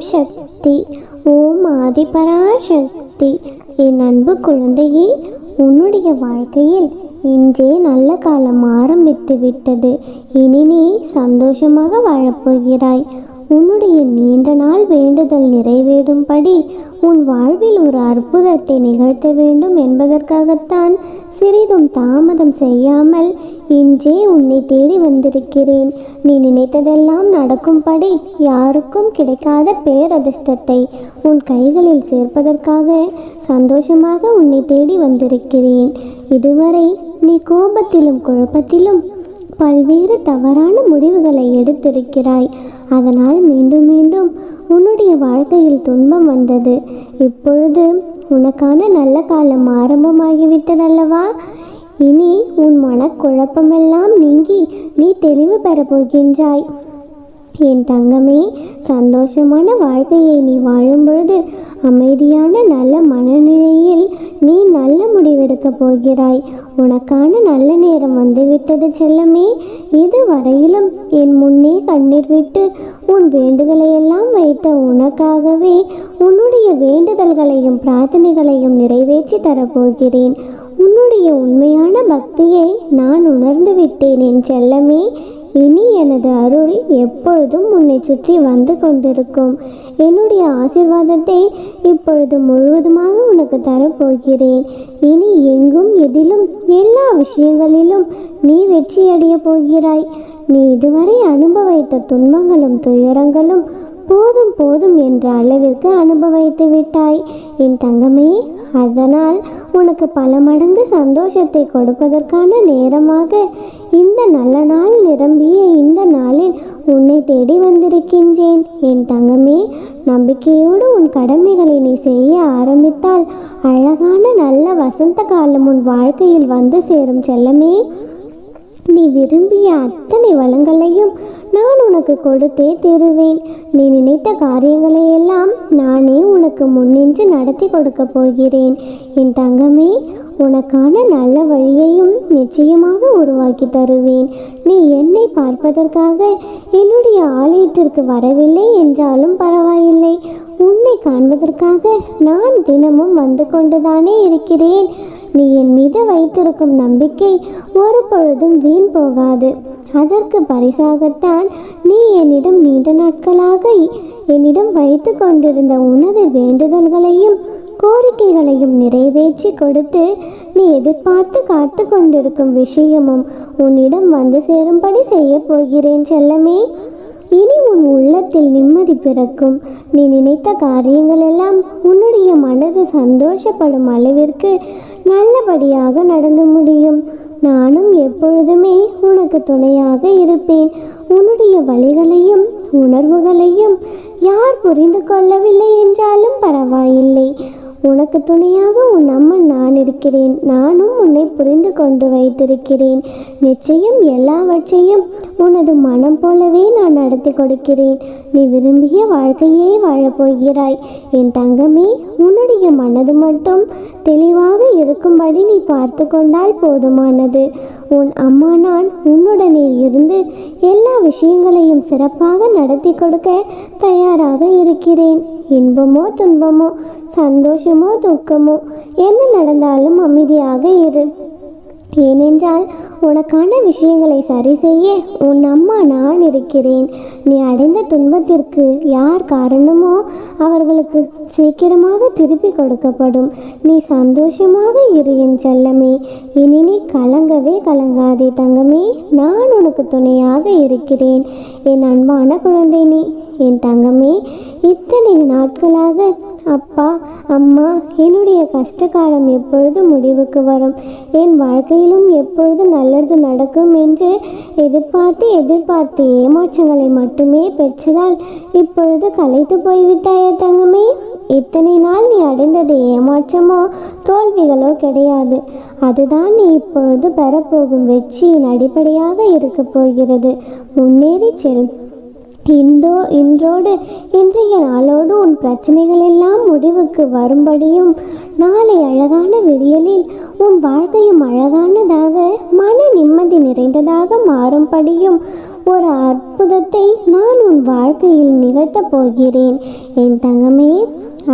சக்தி, ஓம் ஆதிபராசக்தி. என் அன்பு குழந்தையே, உன்னுடைய வாழ்க்கையில் இன்றே நல்ல காலம் ஆரம்பித்து விட்டது. இனி நீ சந்தோஷமாக வாழப்போகிறாய். உன்னுடைய நீண்ட நாள் வேண்டுதல் நிறைவேறும்படி உன் வாழ்வில் ஒரு அற்புதத்தை நிகழ்த்த வேண்டும் என்பதற்காகத்தான் சிறிதும் தாமதம் செய்யாமல் இன்றே உன்னை தேடி வந்திருக்கிறேன். நீ நினைத்ததெல்லாம் நடக்கும்படி யாருக்கும் கிடைக்காத பேரதிர்ஷ்டத்தை உன் கைகளில் சேர்ப்பதற்காக சந்தோஷமாக உன்னை தேடி வந்திருக்கிறேன். இதுவரை நீ கோபத்திலும் குழப்பத்திலும் பல்வேறு தவறான முடிவுகளை எடுத்திருக்கிறாய். அதனால் மீண்டும் மீண்டும் உன்னுடைய வாழ்க்கையில் துன்பம் வந்தது. இப்பொழுது உனக்கான நல்ல காலம் ஆரம்பமாகிவிட்டதல்லவா? இனி உன் மனக்குழப்பமெல்லாம் நீங்கி நீ தெளிவு பெறப் போகின்றாய். என் தங்கமே, சந்தோஷமான வாழ்க்கையை நீ வாழும் பொழுது அமைதியான நல்ல மனநிலையில் நீ நல்ல முடிவெடுக்கப் போகிறாய். உனக்கான நல்ல நேரம் வந்துவிட்டது செல்லமே. இதுவரையிலும் என் முன்னே கண்ணீர் விட்டு உன் வேண்டுதலையெல்லாம் வைத்த உனக்காகவே உன்னுடைய வேண்டுதல்களையும் பிரார்த்தனைகளையும் நிறைவேற்றி தரப்போகிறேன். உன்னுடைய உண்மையான பக்தியை நான் உணர்ந்து விட்டேன் என் செல்லமே. இனி எனது அருள் எப்பொழுதும் உன்னை சுற்றி வந்து கொண்டிருக்கும். என்னுடைய ஆசீர்வாதத்தை இப்பொழுது முழுவதுமாக உனக்கு தரப்போகிறேன். இனி எங்கும் எதிலும் எல்லா விஷயங்களிலும் நீ வெற்றியடைய போகிறாய். நீ இதுவரை அனுபவித்த துன்பங்களும் துயரங்களும் போதும் போதும் என்ற அளவிற்கு அனுபவித்து விட்டாய் என் தங்கமே. அதனால் உனக்கு பல மடங்கு சந்தோஷத்தை கொடுப்பதற்கான நேரமாக இந்த நல்ல நாள் நிரம்பிய இந்த நாளில் உன்னை தேடி வந்திருக்கின்றேன் என் தங்கமே. நம்பிக்கையோடு உன் கடமைகளை நீ செய்ய ஆரம்பித்தால் அழகான நல்ல வசந்த காலம் உன் வாழ்க்கையில் வந்து சேரும் செல்லமே. நீ விரும்பிய அத்தனை வளங்களையும் நான் உனக்கு கொடுத்தே தருவேன். நீ நினைத்த காரியங்களை எல்லாம் நானே உனக்கு முன்னின்று நடத்தி கொடுக்க போகிறேன் என் தங்கமே. உனக்கான நல்ல வழியையும் நிச்சயமாக உருவாக்கி தருவேன். நீ என்னை பார்ப்பதற்காக என்னுடைய ஆலயத்திற்கு வரவில்லை என்றாலும் பரவாயில்லை. உன்னை காண்பதற்காக நான் தினமும் வந்து கொண்டுதானே இருக்கிறேன். நீ என் மீது வைத்திருக்கும் நம்பிக்கை ஒரு பொழுதும் வீண் போகாது. அதற்கு பரிசாகத்தான் நீ என்னிடம் நீண்ட நாட்களாக என்னிடம் வைத்து கொண்டிருந்த உனது வேண்டுதல்களையும் கோரிக்கைகளையும் நிறைவேற்றி கொடுத்து நீ எதிர்பார்த்து காத்து கொண்டிருக்கும் விஷயமும் உன்னிடம் வந்து சேரும்படி செய்ய போகிறேன் செல்லமே. இனி உன் உள்ளத்தில் நிம்மதி பிறக்கும். நீ நினைத்த காரியங்கள் எல்லாம் உன்னுடைய மனது சந்தோஷப்படும் அளவிற்கு நல்லபடியாக நடந்து முடியும். நானும் எப்பொழுதுமே உனக்கு துணையாக இருப்பேன். உன்னுடைய வழிகளையும் உணர்வுகளையும் யார் புரிந்து கொள்ளவில்லை என்றாலும் பரவாயில்லை. உனக்கு துணையாக உன் அம்மன் நான் இருக்கிறேன். நானும் உன்னை புரிந்து கொண்டு வைத்திருக்கிறேன். நிச்சயம் எல்லாவற்றையும் உனது மனம் போலவே நான் நடத்தி கொடுக்கிறேன். நீ விரும்பிய வாழ்க்கையே வாழப்போகிறாய் என் தங்கமே. உன்னுடைய மனது மட்டும் தெளிவாக இருக்கும்படி நீ பார்த்து கொண்டால் போதுமானது. உன் அம்மா நான் உன்னுடனே இருந்து எல்லா விஷயங்களையும் சிறப்பாக நடத்தி கொடுக்க தயாராக இருக்கிறேன். இன்பமோ துன்பமோ சந்தோஷமோ துக்கமோ என்ன நடந்தாலும் அமைதியாக இரு. ஏனென்றால் உனக்கான விஷயங்களை சரி செய்ய உன் அம்மா நான் இருக்கிறேன். நீ அடைந்த துன்பத்திற்கு யார் காரணமோ அவர்களுக்கு சீக்கிரமாக திருப்பி கொடுக்கப்படும். நீ சந்தோஷமாக இரு என் செல்லமே. இனி நீ கலங்கவே கலங்காதே தங்கமே. நான் உனக்கு துணையாக இருக்கிறேன் என் அன்பான குழந்தை நீ என் தங்கமே. இத்தனை நாட்களாக அப்பா அம்மா என்னுடைய கஷ்டகாலம் எப்பொழுது முடிவுக்கு வரும், என் வாழ்க்கையிலும் எப்பொழுது நல்லது நடக்கும் என்று எதிர்பார்த்து ஏமாற்றங்களை மட்டுமே பெற்றதால் இப்பொழுது களைத்து போய்விட்டாய தங்கமே. இத்தனை நாள் நீ அடைந்தது ஏமாற்றமோ தோல்விகளோ கிடையாது. அதுதான் நீ இப்பொழுது பெறப்போகும் வெற்றியின் அடிப்படையாக இருக்க போகிறது. முன்னேறி செல். இன்றோடு இன்றைய நாளோடு உன் பிரச்சனைகள் எல்லாம் முடிவுக்கு வரும்படியும் நாளை அழகான விடியலில் உன் வாழ்க்கையும் அழகானதாக மன நிம்மதி நிறைந்ததாக மாறும்படியும் ஒரு அற்புதத்தை நான் உன் வாழ்க்கையில் நிகழ்த்தப் போகிறேன் என் தங்கமே.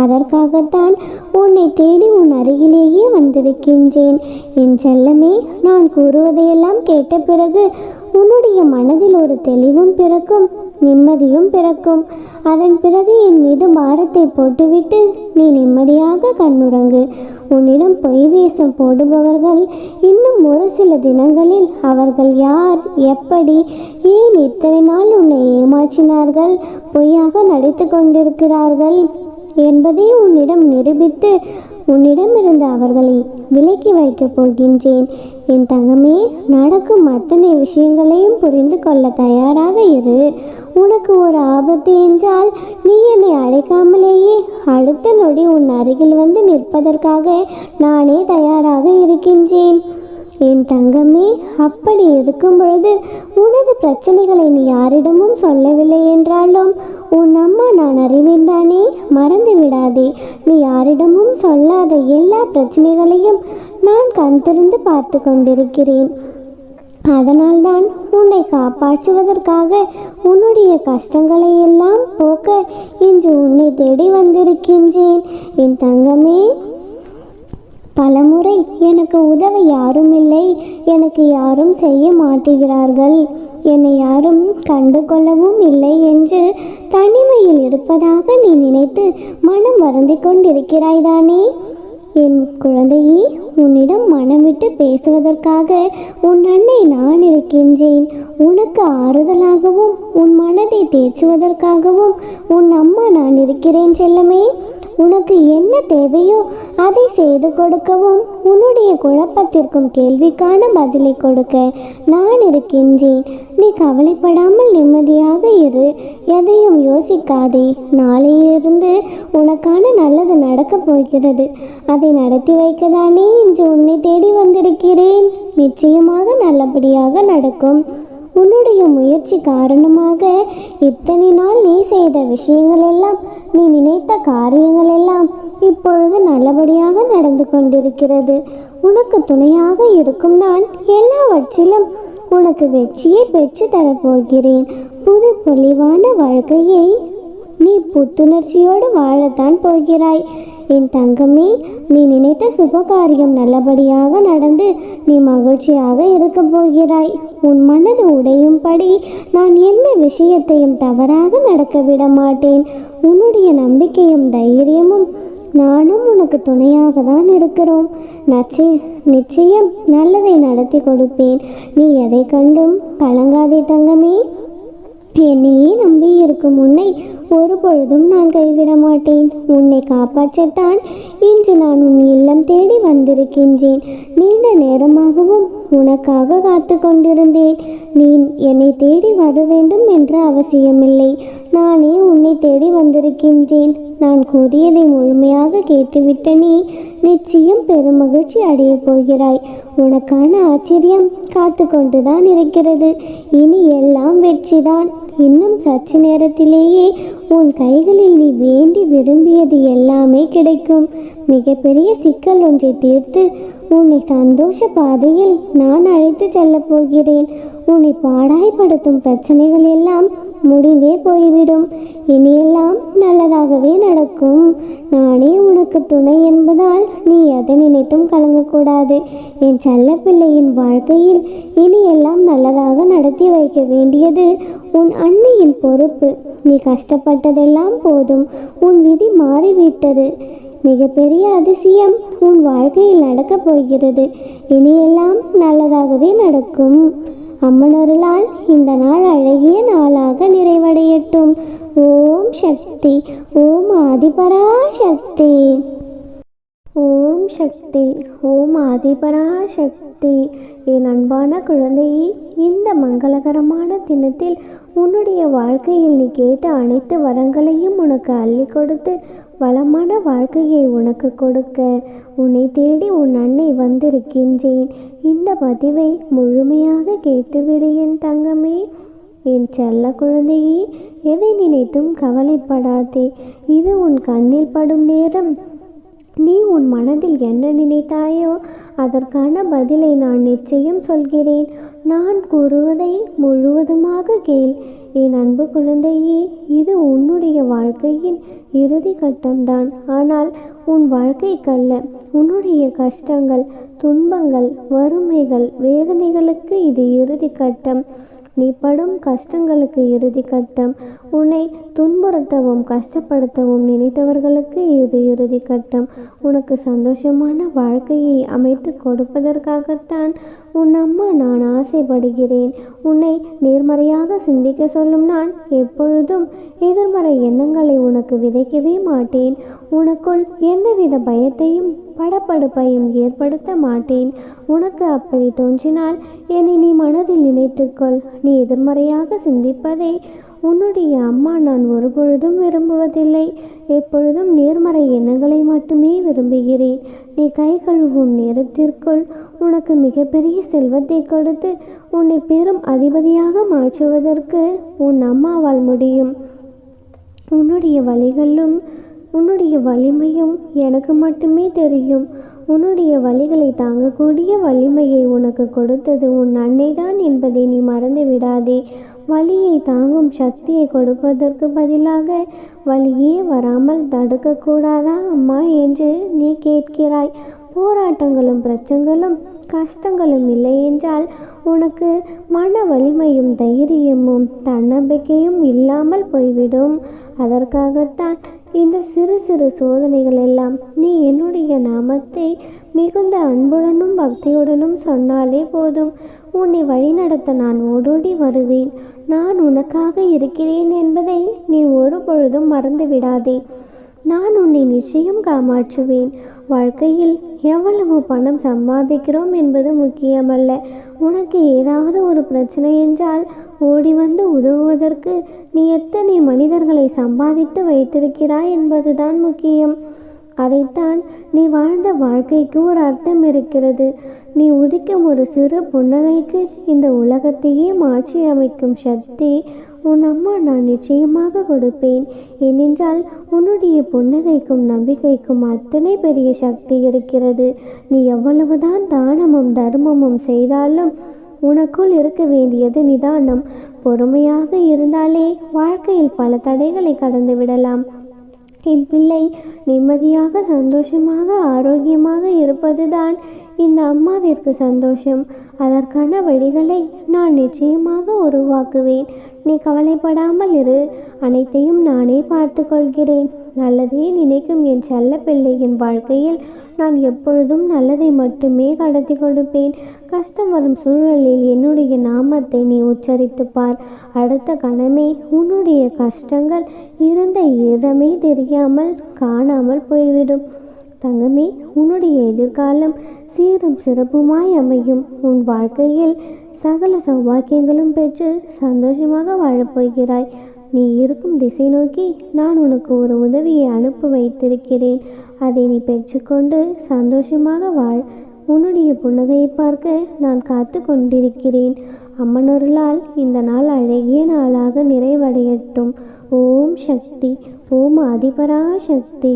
அதற்காகத்தான் உன்னை தேடி உன் அருகிலேயே வந்திருக்கின்றேன் என் செல்லமே. நான் கூறுவதையெல்லாம் கேட்ட பிறகு உன்னுடைய மனதில் ஒரு தெளிவும் பிறக்கும், நிம்மதியும் பிறக்கும். அதன் பிறகு என் மீது பாரத்தை போட்டுவிட்டு நீ நிம்மதியாக கண்ணுறங்கு. உன்னிடம் பொய் வேஷம் போடுபவர்கள் இன்னும் ஒரு சில தினங்களில் அவர்கள் யார், எப்படி, ஏன் இத்தனை நாள் உன்னை ஏமாற்றினார்கள், பொய்யாக நடித்து கொண்டிருக்கிறார்கள் என்பதை உன்னிடம் நிரூபித்து உன்னிடமிருந்து அவர்களை விலக்கி வைக்கப் போகின்றேன் என் தங்கமே. நடக்கும் அத்தனை விஷயங்களையும் புரிந்து கொள்ள தயாராக இரு. உனக்கு ஒரு ஆபத்து என்றால் நீ என்னை அழைக்காமலேயே அடுத்த நொடி உன் அருகில் வந்து நிற்பதற்காக நானே தயாராக இருக்கின்றேன் என் தங்கமே. அப்படி இருக்கும் பொழுது உனது பிரச்சனைகளை நீ யாரிடமும் சொல்லவில்லை என்றாலும் உன் அம்மா நான் அறிவேன் தானே. மறந்து விடாதே, நீ யாரிடமும் சொல்லாத எல்லா பிரச்சனைகளையும் நான் கண் திறந்து பார்த்து கொண்டிருக்கிறேன். அதனால்தான் உன்னை காப்பாற்றுவதற்காக உன்னுடைய கஷ்டங்களை எல்லாம் போக்க இன்று உன்னை தேடி வந்திருக்கின்றேன் என் தங்கமே. பலமுறை எனக்கு உதவ யாரும் இல்லை, எனக்கு யாரும் செய்ய மாட்டேங்கிறார்கள், என்னை யாரும் கண்டு கொள்ளவும் இல்லை என்று தனிமையில் இருப்பதாக நீ நினைத்து மனம் வருந்தி கொண்டிருக்கிறாய் தானே. என் குழந்தையே, உன்னிடம் மனம் விட்டு பேசுவதற்காக உன் அன்னை நான் இருக்கின்றேன். உனக்கு ஆறுதலாகவும் உன் மனதை தேற்றுவதற்காகவும் உன் அம்மா நான் இருக்கிறேன் செல்லமே. உனக்கு என்ன தேவையோ அதை செய்து கொடுக்கவும் உன்னுடைய குழப்பத்திற்கும் கேள்விக்கான பதிலை கொடுக்க நான் இருக்கின்றேன். நீ கவலைப்படாமல் நிம்மதியாக இரு, எதையும் யோசிக்காதே. நாளையிலிருந்து உனக்கான நல்லது நடக்கப் போகிறது. அதை நடத்தி வைக்கதானே இன்று உன்னை தேடி வந்திருக்கிறேன். நிச்சயமாக நல்லபடியாக நடக்கும். உன்னுடைய முயற்சி காரணமாக இத்தனை நாள் நீ செய்த விஷயங்கள் எல்லாம், நீ நினைத்த காரியங்கள் எல்லாம் இப்பொழுது நல்லபடியாக நடந்து கொண்டிருக்கிறது. உனக்கு துணையாக இருக்கும் நான் எல்லாவற்றிலும் உனக்கு வெற்றியை பெற்று தரப்போகிறேன். புது பொலிவான வாழ்க்கையை நீ புத்துணர்ச்சியோடு வாழத்தான் போகிறாய் என் தங்கமே. நீ நினைத்த சுபகாரியம் நல்லபடியாக நடந்து நீ மகிழ்ச்சியாக இருக்க போகிறாய். உன் மனது உடையும்படி நான் எந்த விஷயத்தையும் தவறாக நடக்க விட மாட்டேன். உன்னுடைய நம்பிக்கையும் தைரியமும் நானும் உனக்கு துணையாக தான் இருக்கிறோம். நிச்சயம் நல்லதை நடத்தி கொடுப்பேன். நீ எதை கண்டும் கலங்காதே தங்கமே. என்னையே நம்பி இருக்கும் உன்னை ஒரு பொழுதும் நான் கைவிட மாட்டேன். உன்னை காப்பாற்றத்தான் இன்று நான் உன் இல்லம் தேடி வந்திருக்கின்றேன். நீண்ட நேரமாகவும் உனக்காக காத்து கொண்டிருந்தேன். நீ என்னை தேடி வர வேண்டும் என்ற அவசியமில்லை. நானே உன்னை தேடி வந்திருக்கின்றேன். நான் கூறியதை முழுமையாக கேட்டுவிட்ட நீ நிச்சயம் பெருமகிழ்ச்சி அடையப் போகிறாய். உனக்கான ஆச்சரியம் காத்து கொண்டுதான் இருக்கிறது. இனி எல்லாம் வெற்றிதான். இன்னும் சற்று நேரத்திலேயே உன் கைகளில் நீ வேண்டி விரும்பியது எல்லாமே கிடைக்கும். மிகப்பெரிய சிக்கல் ஒன்றை தீர்த்து உன்னை சந்தோஷ பாதையில் நான் அழைத்து செல்லப் போகிறேன். உன்னை பாடாய்படுத்தும் பிரச்சனைகள் எல்லாம் முடிந்தே போய்விடும். இனியெல்லாம் நல்லதாகவே நடக்கும். நானே உனக்கு துணை என்பதால் நீ எதை நினைத்தும் கலங்கக்கூடாது. என் செல்ல பிள்ளையின் வாழ்க்கையில் இனியெல்லாம் நல்லதாக நடத்தி வைக்க வேண்டியது உன் அன்னையின் பொறுப்பு. நீ கஷ்டப்பட்டதெல்லாம் போதும். உன் விதி மாறிவிட்டது. மிகப்பெரிய அதிசயம் உன் வாழ்க்கையில் நடக்கப் போகிறது. இனியெல்லாம் நல்லதாகவே நடக்கும். அம்மனருளால் இந்த நாள் அழகிய நாளாக நிறைவடையட்டும். ஓம் சக்தி. ஓம் ஆதிபராசக்தி. ஓம் சக்தி. ஓம் ஆதிபராசக்தி. என் அன்பான குழந்தையே, இந்த மங்களகரமான தினத்தில் உன்னுடைய வாழ்க்கையில் நீ கேட்ட அனைத்து வரங்களையும் உனக்கு அள்ளி கொடுத்து வளமான வாழ்க்கையை உனக்கு கொடுக்க உன்னை தேடி உன் அன்னை வந்திருக்கின்றேன். இந்த பதிவை முழுமையாக கேட்டுவிடு என் தங்கமே. என் செல்ல குழந்தையே, எதை நினைத்தும் கவலைப்படாதே. இது உன் கண்ணில் படும் நேரம். நீ உன் மனதில் என்ன நினைத்தாயோ அதற்கான பதிலை நான் நிச்சயம் சொல்கிறேன். நான் கூறுவதை முழுவதுமாக கேள். என் அன்பு குழந்தையே, இது உன்னுடைய வாழ்க்கையின் இறுதி கட்டம்தான். ஆனால் உன் வாழ்க்கைக்கல்ல. உன்னுடைய கஷ்டங்கள், துன்பங்கள், வறுமைகள், வேதனைகளுக்கு இது இறுதி கட்டம். நீ படும் கஷ்டங்களுக்கு இறுதி கட்டம். உன்னை துன்புறுத்தவும் கஷ்டப்படுத்தவும் நினைத்தவர்களுக்கு இது இறுதி கட்டம். உனக்கு சந்தோஷமான வாழ்க்கையை அமைத்து கொடுப்பதற்காகத்தான் உன் அம்மா நான் ஆசைப்படுகிறேன். உன்னை நேர்மறையாக சிந்திக்க சொல்லும் நான் எப்பொழுதும் எதிர்மறை எண்ணங்களை உனக்கு விதைக்கவே மாட்டேன். உனக்குள் எந்தவித பயத்தையும் படப்படுப்பையும் ஏற்படுத்த மாட்டேன். உனக்கு அப்படி தோன்றினால் என்னை நீ மனதில் நினைத்துக்கொள். நீ எதிர்மறையாக சிந்திப்பதை உன்னுடைய அம்மா நான் ஒருபொழுதும் விரும்புவதில்லை. எப்பொழுதும் நேர்மறை எண்ணங்களை மட்டுமே விரும்புகிறேன். நீ கை கழுவும் நேரத்திற்குள் உனக்கு மிகப்பெரிய செல்வத்தை கொடுத்து உன்னை பெரும் அதிபதியாக மாற்றுவதற்கு உன் அம்மாவால் முடியும். உன்னுடைய வழிகளும் உன்னுடைய வலிமையும் எனக்கு மட்டுமே தெரியும். உன்னுடைய வலிகளை தாங்கக்கூடிய வலிமையை உனக்கு கொடுத்தது உன் அன்னைதான் என்பதை நீ மறந்து விடாதே. வலியை தாங்கும் சக்தியை கொடுப்பதற்கு பதிலாக வலியே வராமல் தடுக்கக்கூடாதா அம்மா என்று நீ கேட்கிறாய். போராட்டங்களும் பிரச்சனைகளும் கஷ்டங்களும் இல்லை என்றால் உனக்கு மன வலிமையும் தைரியமும் தன்னம்பிக்கையும் இல்லாமல் போய்விடும். அதற்காகத்தான் இந்த சிறு சிறு சோதனைகள் எல்லாம். நீ என்னுடைய நாமத்தை மிகுந்த அன்புடனும் பக்தியுடனும் சொன்னாலே போதும். உன்னை வழிநடத்த நான் ஓடோடி வருவேன். நான் உனக்காக இருக்கிறேன் என்பதை நீ ஒரு பொழுதும் மறந்து விடாதே. நான் உன்னை நிச்சயம் காமாற்றுவேன். வாழ்க்கையில் எவ்வளவு பணம் சம்பாதிக்கிறோம் என்பது முக்கியமல்ல. உனக்கு ஏதாவது ஒரு பிரச்சனை என்றால் ஓடி வந்து உதவுவதற்கு நீ எத்தனை மனிதர்களை சம்பாதித்து வைத்திருக்கிறாய் என்பதுதான் முக்கியம். அதைத்தான் நீ வாழ்ந்த வாழ்க்கைக்கு ஒரு அர்த்தம் இருக்கிறது. நீ உதிக்கும் ஒரு சிறு புன்னகைக்கு இந்த உலகத்தையே மாற்றி அமைக்கும் சக்தி உன் அம்மா நான் நிச்சயமாக கொடுப்பேன். ஏனென்றால் உன்னுடைய புன்னகைக்கும் நம்பிக்கைக்கும் அத்தனை பெரிய சக்தி இருக்கிறது. நீ எவ்வளவுதான் தானமும் தர்மமும் செய்தாலும் உனக்குள் இருக்க வேண்டியது நிதானம். பொறுமையாக இருந்தாலே வாழ்க்கையில் பல தடைகளை கடந்து விடலாம். என் பிள்ளை நிம்மதியாக சந்தோஷமாக ஆரோக்கியமாக இருப்பதுதான் இந்த அம்மாவிற்கு சந்தோஷம். அதற்கான வழிகளை நான் நிச்சயமாக உருவாக்குவேன். நீ கவலைப்படாமல் இரு. அனைத்தையும் நானே பார்த்து கொள்கிறேன். நல்லதே நினைக்கும் என் செல்ல பிள்ளையின் வாழ்க்கையில் நான் எப்பொழுதும் நல்லதை மட்டுமே கடத்தி கொடுப்பேன். கஷ்டம் வரும் சூழலில் என்னுடைய நாமத்தை நீ உச்சரித்து பார். அடுத்த கணமே உன்னுடைய கஷ்டங்கள் இருந்த இடமே தெரியாமல் காணாமல் போய்விடும். தங்கமே, உன்னுடைய எதிர்காலம் சீரும் சிறப்புமாய் அமையும். உன் வாழ்க்கையில் சகல சௌபாக்கியங்களும் பெற்று சந்தோஷமாக வாழப்போகிறாய். நீ இருக்கும் திசை நோக்கி நான் உனக்கு ஒரு உதவியை அனுப்பி வைத்திருக்கிறேன். அதை நீ பெற்றுக்கொண்டு சந்தோஷமாக வாழ். உன்னுடைய புன்னகையை பார்க்க நான் காத்து கொண்டிருக்கிறேன். அம்மனொருளால் இந்த நாள் அழகிய நாளாக நிறைவடையட்டும். ஓம் சக்தி. ஓம் ஆதிபரா சக்தி.